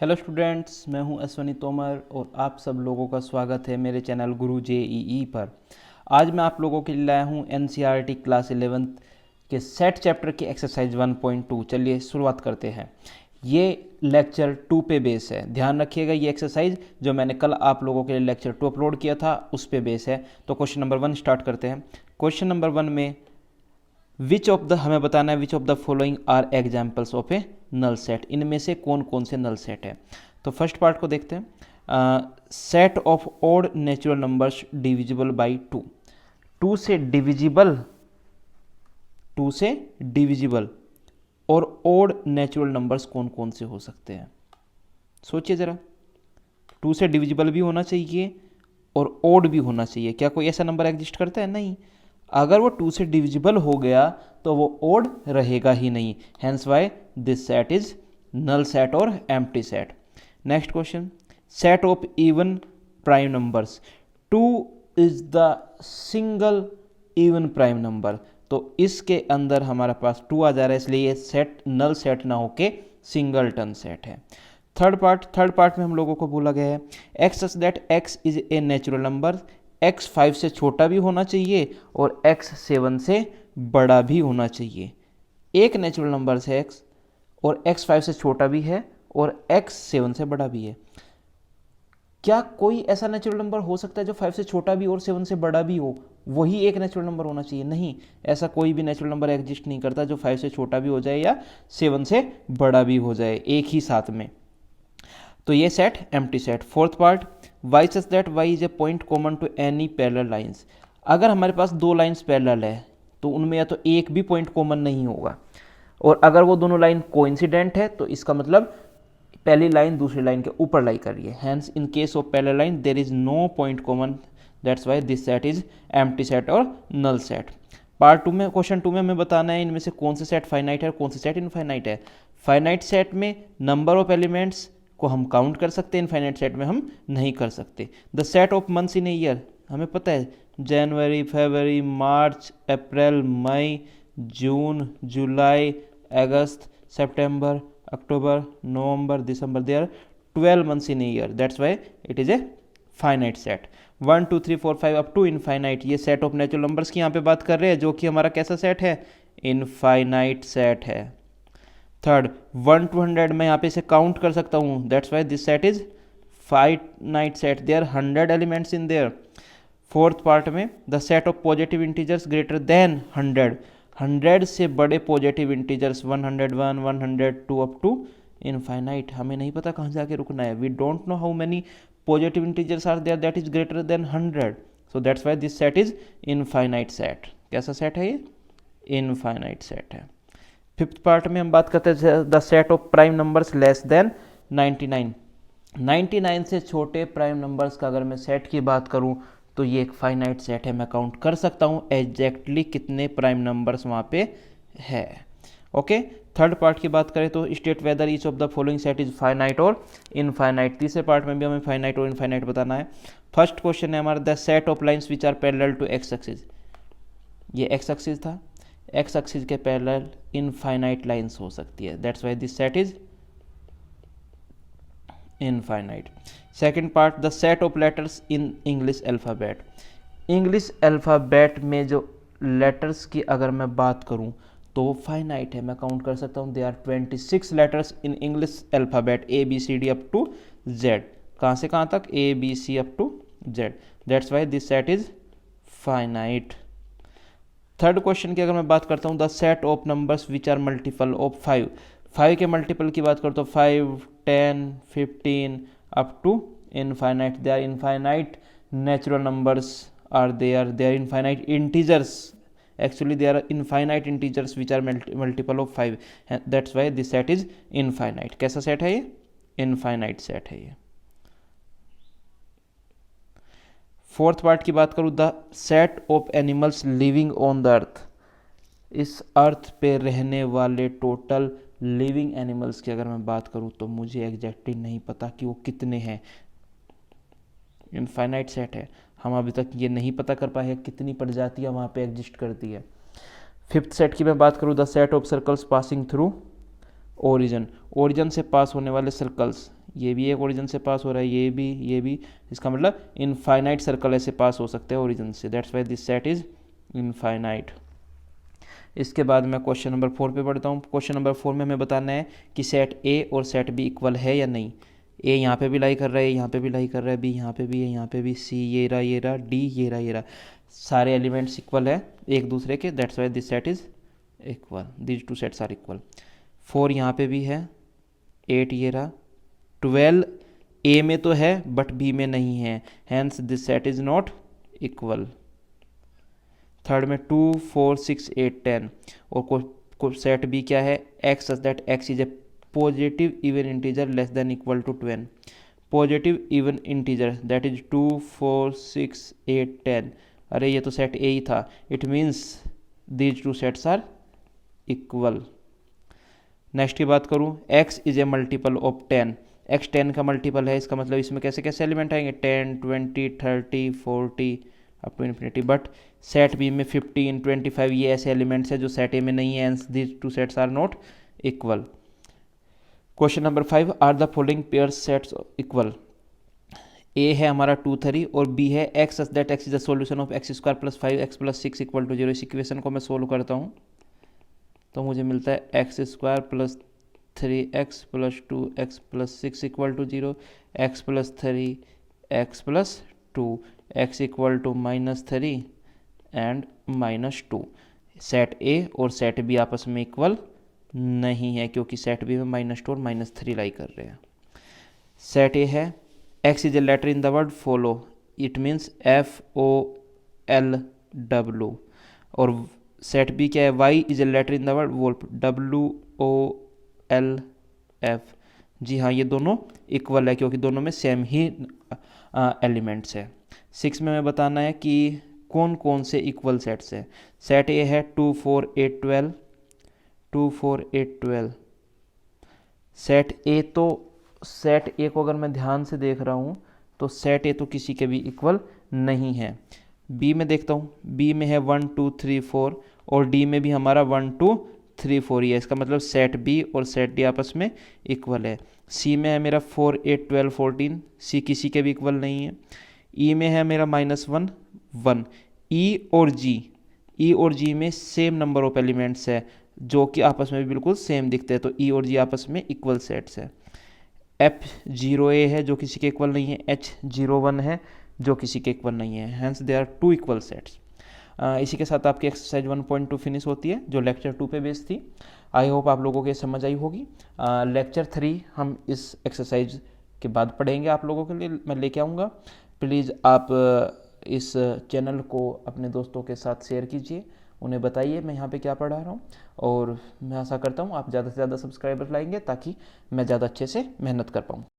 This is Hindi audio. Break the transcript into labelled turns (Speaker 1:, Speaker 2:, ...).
Speaker 1: हेलो स्टूडेंट्स, मैं हूं अश्वनी तोमर और आप सब लोगों का स्वागत है मेरे चैनल गुरु जेईई पर। आज मैं आप लोगों के लिए लाया हूं एनसीईआरटी क्लास 11th के सेट चैप्टर की एक्सरसाइज 1.2। चलिए शुरुआत करते हैं। ये लेक्चर 2 पे बेस है। ध्यान रखिएगा, ये एक्सरसाइज जो मैंने कल आप लोगों के लिए लेक्चर 2 अपलोड किया था उस पे बेस है। तो क्वेश्चन नंबर 1 स्टार्ट करते हैं। क्वेश्चन नंबर 1 में हमें बताना है which of the following are examples of a null set. इनमें से कौन कौन से नल सेट है। तो फर्स्ट पार्ट को देखते हैं। Set of odd natural numbers divisible by 2। Two से डिविजिबल और ऑड नेचुरल नंबर्स कौन कौन से हो सकते हैं। सोचिए ज़रा, 2 से डिविजिबल भी होना चाहिए और ऑड भी होना चाहिए। क्या कोई ऐसा नंबर एग्जिस्ट करता है? नहीं। अगर वो 2 से डिविजिबल हो गया तो वो ऑड रहेगा ही नहीं। Hence why this set is null set और empty set. Next question, set of even prime numbers. 2 is the single even prime number. तो इसके अंदर हमारे पास 2 आ जा रहा है, इसलिए ये सेट नल सेट ना होके सिंगलटन सेट है। थर्ड पार्ट में हम लोगों को बोला गया है x such that x is a natural number. x 5 से छोटा भी होना चाहिए और x 7 से बड़ा भी होना चाहिए। एक नेचुरल नंबर है x और x 5 से छोटा भी है और x 7 से बड़ा भी है। क्या कोई ऐसा नेचुरल नंबर हो सकता है जो 5 से छोटा भी और 7 से बड़ा भी हो? वही एक नेचुरल नंबर होना चाहिए? नहीं, ऐसा कोई भी नेचुरल नंबर एग्जिस्ट नहीं करता जो 5 से छोटा भी हो जाए या 7 से बड़ा भी हो जाए एक ही साथ में। तो ये set empty set. Fourth part, Y such that Y is a point common to any parallel lines. अगर हमारे पास 2 लाइंस पैरेलल है तो उनमें या तो एक भी पॉइंट कॉमन नहीं होगा, और अगर वो दोनों लाइन कोइंसिडेंट है तो इसका मतलब पहली लाइन दूसरी लाइन के ऊपर लाई कर रही है। Hence in case of parallel line there is no point common, that's why this set is empty set और नल सेट। पार्ट 2 में, क्वेश्चन 2 में हमें बताना है इनमें से कौन से सेट फाइनाइट है और कौन से सेट इनफाइनाइट है। फाइनाइट सेट में नंबर ऑफ एलिमेंट्स को हम काउंट कर सकते हैं, इनफाइनाइट सेट में हम नहीं कर सकते। The set of months in a year, हमें पता है जनवरी, फरवरी, मार्च, अप्रैल, मई, जून, जुलाई, अगस्त, सितंबर, अक्टूबर, नवंबर, दिसंबर, they are 12 months in a year, that's why it is a finite set. 1 2 3 4 5 up to infinite, ये सेट ऑफ नेचुरल नंबर्स की यहाँ पे बात कर रहे हैं, जो कि हमारा कैसा सेट है? इनफाइनाइट सेट है। थर्ड, 1 to 100 मैं यहाँ पे इसे काउंट कर सकता हूँ, that's why this set is finite set, there 100 elements in there. Fourth part में, the set of positive integers greater than 100 से बड़े positive integers 101, 102 up to infinite. हमें नहीं पता कहाँ जाके रुकना है। We don't know how many positive integers are there that is greater than 100, so that's why this set is infinite set. कैसा सेट है ये? इनफाइनाइट सेट है। फिफ्थ पार्ट में हम बात करते हैं the set of prime numbers less than 99। 99 से छोटे प्राइम नंबर्स का अगर मैं सेट की बात करूं तो ये एक फाइनाइट सेट है। मैं काउंट कर सकता हूं एग्जैक्टली कितने प्राइम नंबर्स वहां पे है। ओके। थर्ड पार्ट की बात करें तो state whether each of the following set is finite और इनफाइनाइट। तीसरे पार्ट में भी हमें फाइनाइट और इनफाइनाइट बताना है। फर्स्ट क्वेश्चन है हमारा the set of lines which are parallel to X axis. ये एक्स एक्सिस था, एक्स एक्सिस के पैरेलल इनफाइनाइट लाइंस हो सकती है, that's why this set is infinite. Second part, the set of letters in English alphabet. English alphabet में जो लेटर्स की अगर मैं बात करूं तो वो फाइनाइट है। मैं काउंट कर सकता हूं, they are 26 letters in English alphabet, A B C D up to Z. कहाँ से कहाँ तक? A B C up to Z, that's why this set is finite. Third question की अगर मैं बात करता हूँ, the set of numbers which are multiple of 5। 5 के मल्टीपल की बात करता हूँ, 5, 10, 15 up to infinite. They are infinite natural numbers are there, they are infinite integers, actually they are infinite integers which are multiple of 5, that's why this set is infinite. कैसा सेट है ये? इनफाइनाइट सेट है ये। फोर्थ पार्ट की बात करूँ, the set of animals living on the earth. इस अर्थ पे रहने वाले टोटल लिविंग एनिमल्स की अगर मैं बात करूँ तो मुझे एग्जैक्टली नहीं पता कि वो कितने हैं। इनफाइनाइट सेट है, हम अभी तक ये नहीं पता कर पाए हैं कितनी प्रजातियाँ वहाँ पे एग्जिस्ट करती है। फिफ्थ सेट की मैं बात करूँ, the set of circles passing through origin. Origin से पास होने वाले सर्कल्स, ये भी एक ओरिजिन से पास हो रहा है, ये भी, इसका मतलब इनफाइनाइट सर्कल ऐसे पास हो सकते हैं ओरिजिन से, that's why this set is infinite. इसके बाद मैं क्वेश्चन नंबर 4 पे बढ़ता हूँ। क्वेश्चन नंबर 4 में हमें बताना है कि सेट ए और सेट बी इक्वल है या नहीं। ए यहाँ पे भी लाई कर रहा है, यहाँ पे भी लाई कर रहा है, बी यहाँ पे भी है, यहाँ पे भी, सी ये रहा, डी ये रहा, सारे एलिमेंट्स इक्वल है एक दूसरे के, that's why this set is equal, these two sets are equal. 4 यहाँ पे भी है, 8 ये रहा, 12 ए में तो है बट बी में नहीं है, hence this set is not equal. Third में 2 4 6 8 10 और सेट बी क्या है, x such that x is a positive even integer less than equal to 12, positive even integer that is 2 4 6 8 10। अरे ये तो सेट ए ही था, it means these two sets are equal. Next की बात करूँ, x is a multiple of 10, x 10 का मल्टीपल है, इसका मतलब इसमें कैसे कैसे एलिमेंट आएंगे, 10 20 30 40 up to infinity, but set B में 15 25 ये ऐसे एलिमेंट्स हैं जो सेट ए में नहीं है, and these two sets are not equal. Question number 5, are the following pairs sets equal. A है हमारा 2 3 और बी है x such that x is the solution of x square plus 5x plus 6 equal to 0। इस इक्वेशन को मैं सोल्व करता हूँ तो मुझे मिलता है x square plus 3x plus 2x plus 6 equal to 0, x plus 3 x plus 2 x equal to -3 and -2। Set A और सेट बी आपस में इक्वल नहीं है क्योंकि सेट बी में -2 और -3 लाई कर रहे हैं। सेट ए है x is a letter in the word follow, it means FOLW, और सेट बी क्या है, y is a letter in the word wolf, WOLF। जी हाँ, ये दोनों इक्वल है क्योंकि दोनों में सेम ही एलिमेंट्स है। 6 में हमें बताना है कि कौन कौन से इक्वल सेट्स है। सेट ए है 2 4 8 12, 2 4 8 12। सेट ए को अगर मैं ध्यान से देख रहा हूँ तो सेट ए तो किसी के भी इक्वल नहीं है। बी में देखता हूँ, बी में है 1 2 3 4 और डी में भी हमारा 1 2 3 4 ही है, इसका मतलब सेट बी और सेट डी आपस में इक्वल है। सी में है मेरा 4 8 12 14, सी किसी के भी इक्वल नहीं है। ई में है मेरा -1 1। ई और जी में सेम नंबर ऑफ एलिमेंट्स है जो कि आपस में भी बिल्कुल सेम दिखते हैं, तो ई और जी आपस में इक्वल सेट्स है। F0A है जो किसी के इक्वल नहीं है, H01 है जो किसी के इक्वल नहीं है, hence they are 2 equal sets. इसी के साथ आपकी एक्सरसाइज 1.2 फिनिश होती है जो लेक्चर 2 पे बेस्ड थी। आई होप आप लोगों के समझ आई होगी। लेक्चर 3 हम इस एक्सरसाइज के बाद पढ़ेंगे, आप लोगों के लिए मैं लेके आऊँगा। प्लीज़ आप इस चैनल को अपने दोस्तों के साथ शेयर कीजिए, उन्हें बताइए मैं यहाँ पे क्या पढ़ा रहा हूँ, और मैं आशा करता हूँ आप ज़्यादा से ज़्यादा सब्सक्राइबर लाएंगे ताकि मैं ज़्यादा अच्छे से मेहनत कर पाऊँ।